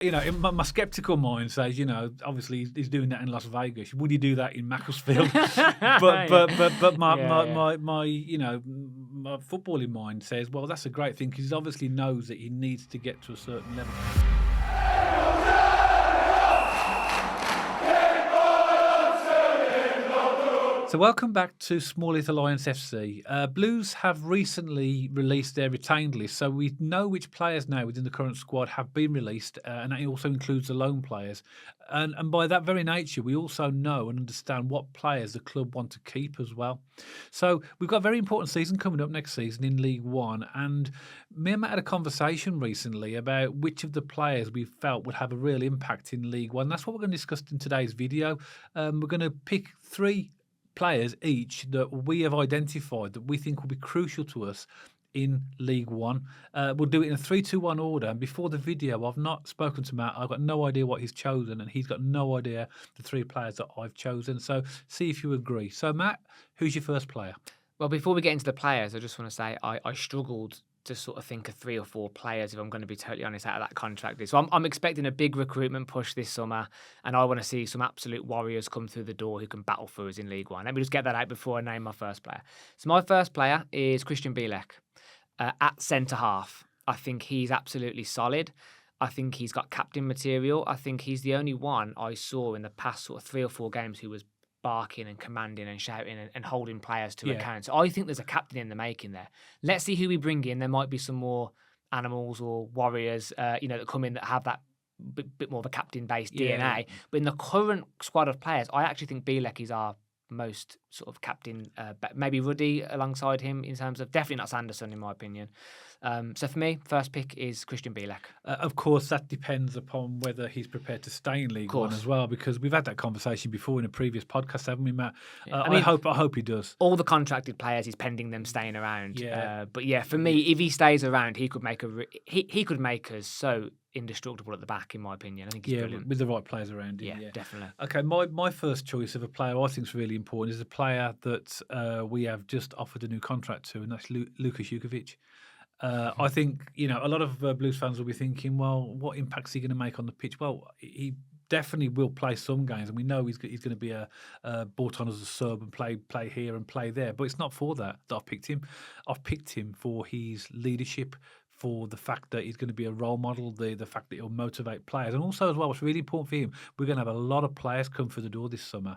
my sceptical mind says, obviously he's doing that in Las Vegas. Would he do that in Macclesfield? but my footballing mind says, well, that's a great thing because he obviously knows that he needs to get to a certain level. So welcome back to Small Little Lions FC. Blues have recently released their retained list, so we know which players now within the current squad have been released, and that also includes the loan players. And by that very nature, we also know and understand what players the club want to keep as well. So we've got a very important season coming up next season in League One, and me and Matt had a conversation recently about which of the players we felt would have a real impact in League One. That's what we're going to discuss in today's video. We're going to pick 3 players each that we have identified that we think will be crucial to us in League One. We'll do it in a 3-2-1 order. And before the video, I've not spoken to Matt. I've got no idea what he's chosen, and he's got no idea the 3 players that I've chosen. So see if you agree. So Matt, who's your first player? Well, before we get into the players, I just want to say I struggled to sort of think of 3 or 4 players, if I'm going to be totally honest, out of that contract list. So I'm expecting a big recruitment push this summer, and I want to see some absolute warriors come through the door who can battle for us in League One. Let me just get that out before I name my first player. So my first player is Christian Bielek at centre-half. I think he's absolutely solid. I think he's got captain material. I think he's the only one I saw in the past sort of 3 or 4 games who was barking and commanding and shouting and holding players to account. So I think there's a captain in the making there. Let's see who we bring in. There might be some more animals or warriors, that come in that have that bit more of a captain-based DNA. But in the current squad of players, I actually think Bielek is our most sort of captain, maybe Ruddy alongside him in terms of definitely not Sanderson in my opinion. So for me, first pick is Christian Bielek. Of course, that depends upon whether he's prepared to stay in League One as well, because we've had that conversation before in a previous podcast, haven't we, Matt? Yeah. I hope he does. All the contracted players, he's pending them staying around. But yeah, for me, if he stays around, he could make he could make us so indestructible at the back, in my opinion. I think he's brilliant. With the right players around him. Yeah, definitely. Okay, my first choice of a player I think is really important is a player that we have just offered a new contract to, and that's Lukas Jukovic. I think, a lot of Blues fans will be thinking, well, what impact is he going to make on the pitch? Well, he definitely will play some games, and we know he's going to be brought on as a sub and play here and play there. But it's not for that I've picked him. I've picked him for his leadership, for the fact that he's going to be a role model, the fact that he'll motivate players. And also as well, what's really important for him, we're going to have a lot of players come through the door this summer.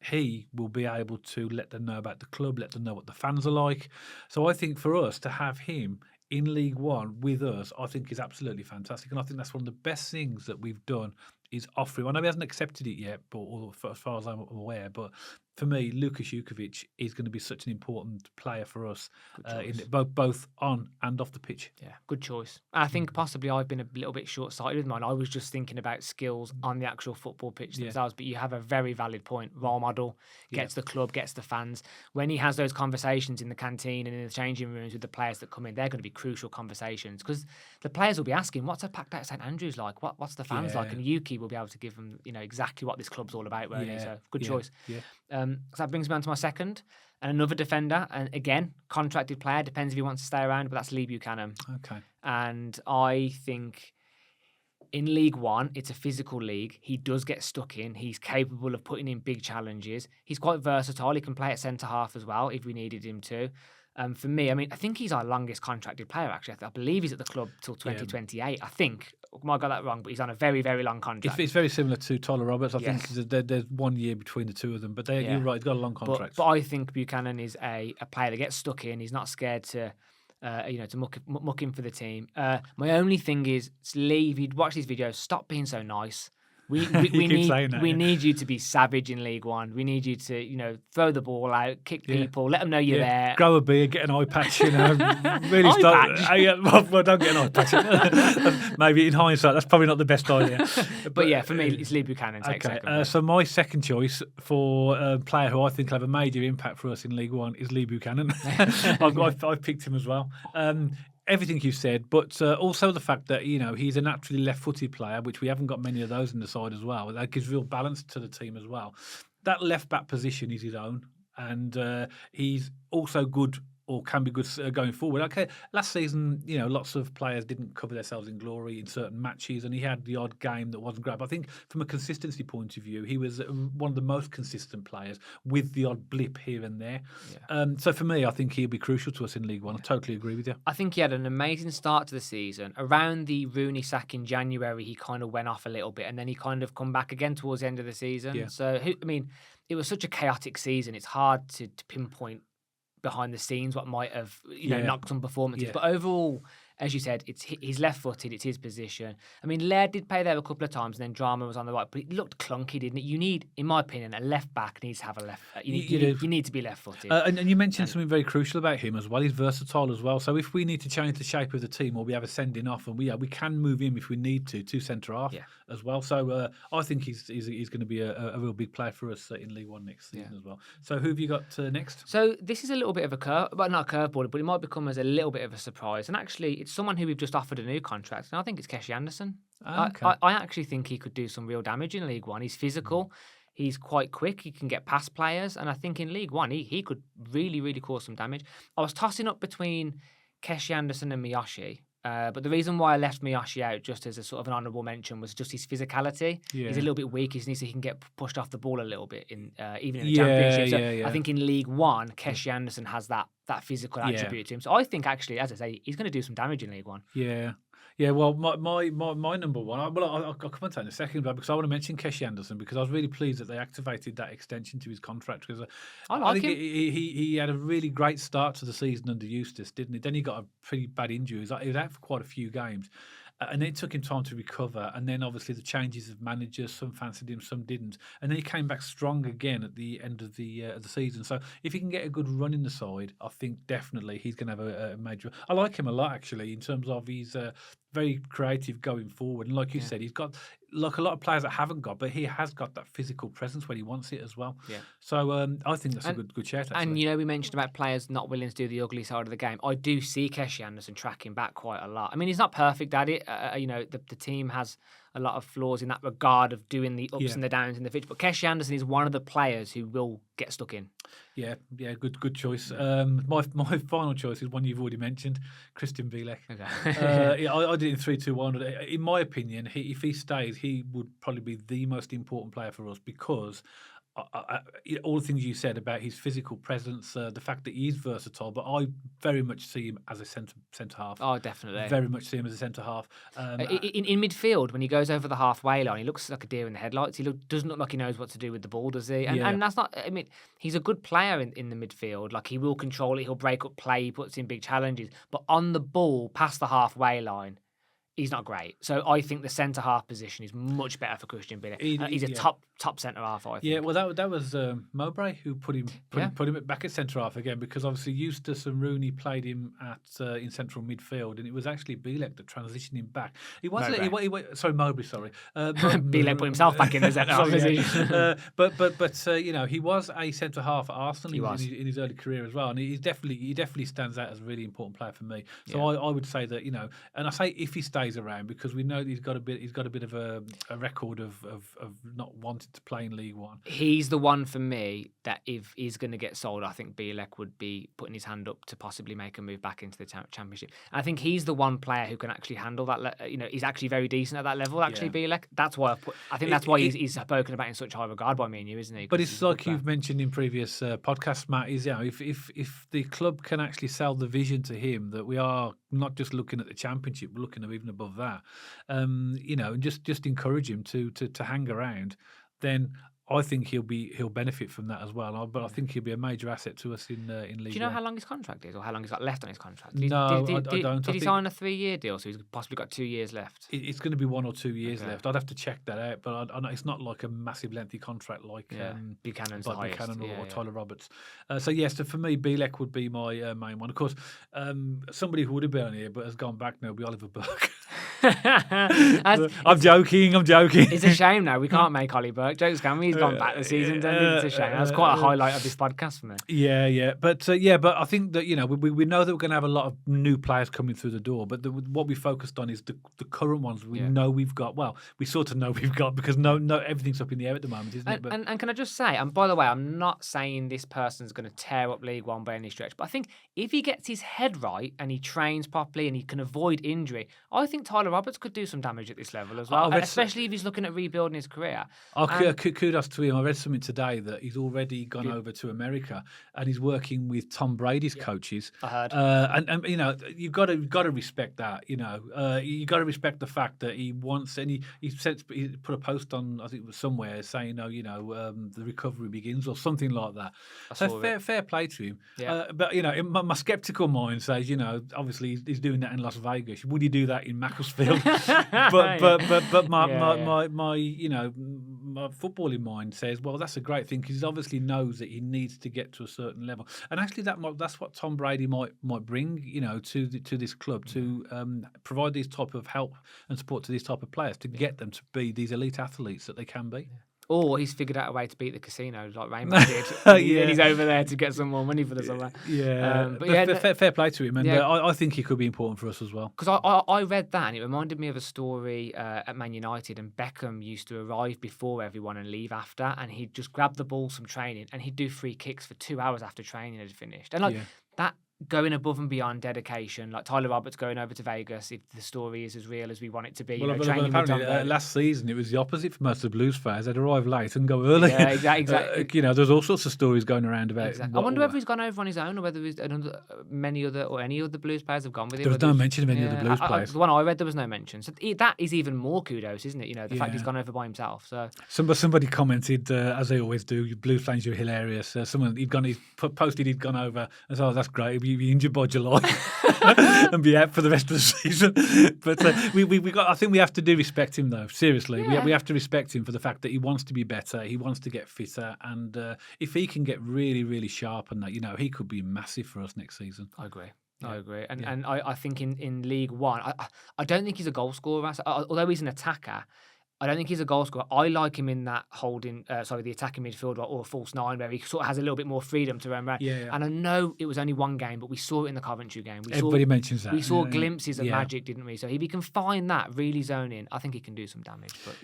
He will be able to let them know about the club, let them know what the fans are like. So I think for us to have him in League One with us, I think is absolutely fantastic. And I think that's one of the best things that we've done is offer him. I know he hasn't accepted it yet, but as far as I'm aware, but for me, Lukas Jukovic is going to be such an important player for us, both on and off the pitch. Yeah, good choice. I think possibly I've been a little bit short-sighted with mine. I was just thinking about skills on the actual football pitch themselves, but you have a very valid point. Role model, gets the club, gets the fans. When he has those conversations in the canteen and in the changing rooms with the players that come in, they're going to be crucial conversations because the players will be asking, what's a packed out St.Andrews like? What's the fans like? And Yuki will be able to give them, exactly what this club's all about, won't he? So good choice. Yeah. So that brings me on to my second. And another defender, and again, contracted player, depends if he wants to stay around, but that's Lee Buchanan. Okay. And I think in League One, it's a physical league. He does get stuck in. He's capable of putting in big challenges. He's quite versatile. He can play at centre-half as well if we needed him to. For me, I think he's our longest contracted player, actually. I believe he's at the club till 2028. I think. I might have got that wrong, but he's on a very, very long contract. It's very similar to Tyler Roberts. I think there's 1 year between the two of them. But you're right, he's got a long contract. But I think Buchanan is a player that gets stuck in. He's not scared to muck in for the team. My only thing is, Lee, if you'd watch these videos, stop being so nice. We need you to be savage in League One. We need you to, throw the ball out, kick people, let them know you're there. Grow a beard, get an eye patch, really start. Well, don't get an eye patch. Maybe in hindsight, that's probably not the best idea. But for me, it's Lee Buchanan. Okay, so my second choice for a player who I think will have a major impact for us in League One is Lee Buchanan. I've picked him as well. Everything you said, but also the fact that, he's a naturally left-footed player, which we haven't got many of those in the side as well. That gives real balance to the team as well. That left-back position is his own, and he's also good or can be good going forward. Okay, last season, lots of players didn't cover themselves in glory in certain matches, and he had the odd game that wasn't great. But I think from a consistency point of view, he was one of the most consistent players with the odd blip here and there. Yeah. So for me, I think he'll be crucial to us in League One. I totally agree with you. I think he had an amazing start to the season. Around the Rooney sack in January, he kind of went off a little bit, and then he kind of come back again towards the end of the season. Yeah. So, it was such a chaotic season. It's hard to pinpoint behind the scenes what might have knocked some performances. But overall, as you said, he's left-footed. It's his position. I mean, Laird did play there a couple of times, and then Drama was on the right, but it looked clunky, didn't it? You need, in my opinion, a left back needs to have a left. You need to be left-footed. And you mentioned something very crucial about him as well. He's versatile as well. So if we need to change the shape of the team, or we have a sending off, and we can move him if we need to centre half as well. So I think he's going to be a real big player for us in League One next season as well. So who have you got next? So this is a little bit of a curve, but not a curveball, but it might become as a little bit of a surprise. And actually, it's someone who we've just offered a new contract, and I think it's Keshi Anderson. Okay. I actually think he could do some real damage in League One. He's physical, he's quite quick, he can get past players, and I think in League One he could really, really cause some damage. I was tossing up between Keshi Anderson and Miyoshi. But the reason why I left Miyoshi out, just as a sort of an honourable mention, was just his physicality. Yeah. He's a little bit weak. He can get pushed off the ball a little bit even in the Championship. So I think in League One, Keshi Anderson has that physical attribute to him. So I think actually, as I say, he's going to do some damage in League One. Yeah. Yeah, well, my number one, I'll come on to that in a second, but because I want to mention Keshi Anderson, because I was really pleased that they activated that extension to his contract, because I think him. He had a really great start to the season under Eustace, didn't he? Then he got a pretty bad injury. He was out for quite a few games. And it took him time to recover. And then obviously the changes of managers, some fancied him, some didn't. And then he came back strong again at the end of the season. So if he can get a good run in the side, I think definitely he's going to have a major... I like him a lot, actually, in terms of he's very creative going forward. And like you said, he's got... Like a lot of players that haven't got, but he has got that physical presence when he wants it as well. Yeah. So I think that's a good shout. Actually. And we mentioned about players not willing to do the ugly side of the game. I do see Keshi Anderson tracking back quite a lot. I mean, he's not perfect at it. The team has a lot of flaws in that regard of doing the ups and the downs in the pitch. But Keshi Anderson is one of the players who will get stuck in. Yeah, good choice. My final choice is one you've already mentioned, Christian Bielek. Okay. I did it in 3-2-1. In my opinion, if he stays, he would probably be the most important player for us, because all the things you said about his physical presence, the fact that he's versatile, but I very much see him as a centre half. Oh, definitely. Very much see him as a centre half. In midfield, when he goes over the halfway line, he looks like a deer in the headlights. He doesn't look like he knows what to do with the ball, does he? And that's not. I mean, he's a good player in the midfield. Like, he will control it. He'll break up play. He puts in big challenges. But on the ball, past the halfway line, he's not great. So I think the centre half position is much better for Christian Bielek. He's a top centre half, I think. Yeah, well, that was Mowbray who put him back at centre half again, because obviously Eustace and Rooney played him in central midfield, and it was actually Bielek that transitioned him back. Mowbray. Bielek put himself back in the centre half position. But he was a centre half at Arsenal in his early career as well, and he definitely stands out as a really important player for me. So I would say that, and I say if he stays around, because we know he's got a bit of a record of not wanting to play in League One. He's the one for me that if he's going to get sold, I think Bielek would be putting his hand up to possibly make a move back into the Championship. And I think he's the one player who can actually handle that. He's actually very decent at that level. Actually, Bielek. That's why that's why he's spoken about in such high regard by me and you, isn't he? But it's like you've mentioned in previous podcasts, Matt. Is if the club can actually sell the vision to him that we are not just looking at the Championship, we're looking at even above that, and just encourage him to hang around, then I think he'll benefit from that as well. But I think he'll be a major asset to us in League One. Do you know how long his contract is, or how long he's got left on his contract? I don't. Did he sign a 3-year deal, so he's possibly got 2 years left? It's going to be 1 or 2 years left. I'd have to check that out, but I know it's not like a massive lengthy contract like Buchanan's Buchanan or Tyler Roberts. So for me, Bielek would be my main one. Of course, somebody who would have been on here but has gone back now would be Oliver Burke. I'm joking. It's a shame now. We can't make Ollie Burke jokes, can we? He's gone back the season, didn't he? It's a shame. That's quite a highlight of this podcast for me. Yeah. But I think that we know that we're going to have a lot of new players coming through the door. But what we focused on is the current ones we know we've got. Well, we sort of know we've got because no everything's up in the air at the moment, isn't it? But, and can I just say, and by the way, I'm not saying this person's going to tear up League One by any stretch, but I think if he gets his head right and he trains properly and he can avoid injury, I think Tyler Roberts could do some damage at this level as well, especially if he's looking at rebuilding his career. Kudos to him. I read something today that he's already gone over to America and he's working with Tom Brady's coaches. I heard. And you've got to respect that. You've got to respect the fact that he wants, and he put a post on, I think it was somewhere, saying, the recovery begins or something like that. So fair play to him. Yeah. But my skeptical mind says, obviously he's doing that in Las Vegas. Would he do that in Macclesfield? but my footballing mind says, well, that's a great thing because he obviously knows that he needs to get to a certain level. And actually, that's what Tom Brady might bring, to this club to provide these type of help and support to these type of players to get them to be these elite athletes that they can be. Or he's figured out a way to beat the casinos like Rainbow did. And he's over there to get some more money for the summer. Fair play to him. And I think he could be important for us as well. Because I read that and it reminded me of a story at Man United, and Beckham used to arrive before everyone and leave after, and he'd just grab the ball from training and he'd do free kicks for 2 hours after training had finished. And that going above and beyond dedication, like Tyler Roberts going over to Vegas, if the story is as real as we want it to be. Apparently, last season it was the opposite for most of the Blues fans. They'd arrive late and go early. Yeah, exactly. There's all sorts of stories going around about. Exactly. I wonder whether he's gone over on his own or whether any other Blues players have gone with him. There was no mention of any other Blues players. The one I read, there was no mention. So that is even more kudos, isn't it? The fact he's gone over by himself. So somebody commented, as they always do, Blues fans, you're hilarious. He posted he'd gone over and said, "Oh, that's great. He'll be injured by July." And be out for the rest of the season. But I think we have to respect him though. Seriously, we have to respect him for the fact that he wants to be better. He wants to get fitter, and if he can get really, really sharp, and that, he could be massive for us next season. I agree. And I think in League One, I don't think he's a goal scorer. So, although he's an attacker, I don't think he's a goal scorer. I like him in that the attacking midfield or a false nine where he sort of has a little bit more freedom to run around. Yeah. And I know it was only one game, but we saw it in the Coventry game. Everybody mentions that. We saw glimpses of magic, didn't we? So if he can find that, really zone in, I think he can do some damage. But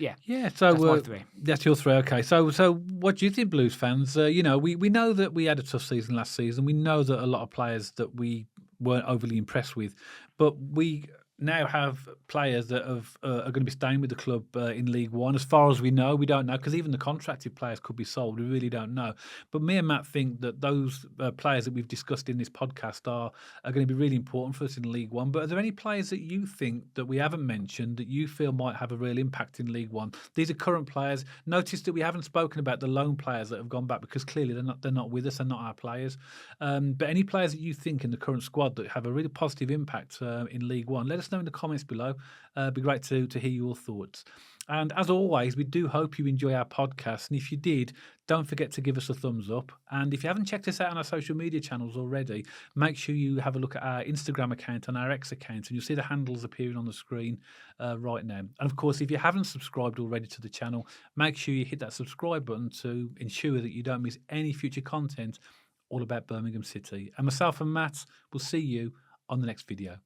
so that's my three. That's your three. Okay, so what do you think, Blues fans? We know that we had a tough season last season. We know that a lot of players that we weren't overly impressed with, but we now have players that are going to be staying with the club in League One. As far as we know, we don't know, because even the contracted players could be sold. We really don't know. But me and Matt think that those players that we've discussed in this podcast are going to be really important for us in League One. But are there any players that you think that we haven't mentioned that you feel might have a real impact in League One? These are current players. Notice that we haven't spoken about the loan players that have gone back because clearly they're not with us. They're not our players. But any players that you think in the current squad that have a really positive impact in League One, let us know in the comments below. It'd be great to hear your thoughts. And as always, we do hope you enjoy our podcast. And if you did, don't forget to give us a thumbs up. And if you haven't checked us out on our social media channels already, make sure you have a look at our Instagram account and our X account, and you'll see the handles appearing on the screen right now. And of course, if you haven't subscribed already to the channel, make sure you hit that subscribe button to ensure that you don't miss any future content all about Birmingham City. And myself and Matt will see you on the next video.